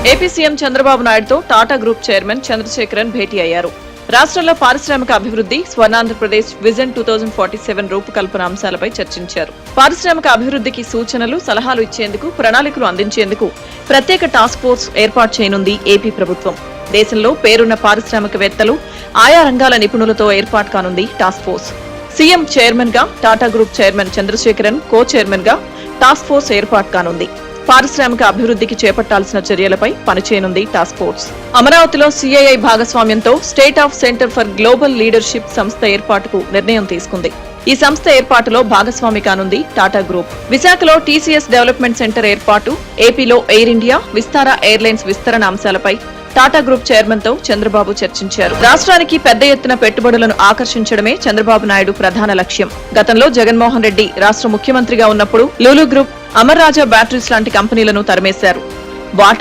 AP CM Chandrababu నాయుడుతో Tata group chairman Chandrasekaran భేటీ అయ్యారు. రాష్ట్రంలో పారిశ్రామిక అభివృద్ధి, స్వర్ణాంధ్రప్రదేశ్ విజన్ 2047 రూపకల్పన అంశాలపై చర్చించారు. పారిశ్రామిక అభివృద్ధికి సూచనలు, సలహాలు ఇచ్చేందుకు, ప్రణాళికలు అందించేందుకు ప్రత్యేక టాస్క్ ఫోర్స్ ఏర్పాటు చేయనుంది ఏపీ ప్రభుత్వం. దేశంలో పేరున్న పారిశ్రామికవేత్తలు, ఆయా రంగాల నిపుణులతో ఏర్పాటు కానుంది టాస్క్ ఫోర్స్. సీఎం చైర్మన్ గా టాటా గ్రూప్ చైర్మన్ చంద్రశేఖరన్, కో చైర్మన్ గా టాస్క్ ఫోర్స్ ఏర్పాటు కానుంది. పారిశ్రామిక అభివృద్ధికి చేపట్టాల్సిన చర్యలపై పనిచేయనుంది టాస్క్ ఫోర్స్. అమరావతిలో సీఐఐ భాగస్వామ్యంతో state of centre for global leadership సంస్థ ఏర్పాటుకు నిర్ణయం తీసుకుంది. ఈ సంస్థ ఏర్పాటులో భాగస్వామి కానుంది టాటా గ్రూప్. విశాఖలో టీసీఎస్ డెవలప్మెంట్ సెంటర్ ఏర్పాటు, ఏపీలో ఎయిర్ ఇండియా, విస్తారా ఎయిర్లైన్స్ విస్తరణ అంశాలపై టాటా గ్రూప్ చైర్మన్ తో చంద్రబాబు చర్చించారు. రాష్ట్రానికి పెద్ద ఎత్తున పెట్టుబడులను ఆకర్షించడమే చంద్రబాబు నాయుడు ప్రధాన లక్ష్యం. గతంలో జగన్మోహన్ రెడ్డి రాష్ట్ర ముఖ్యమంత్రిగా ఉన్నప్పుడు లూలు గ్రూప్, అమర్ రాజా బ్యాటరీస్ లాంటి కంపెనీలను తరిమేశారు. వాటా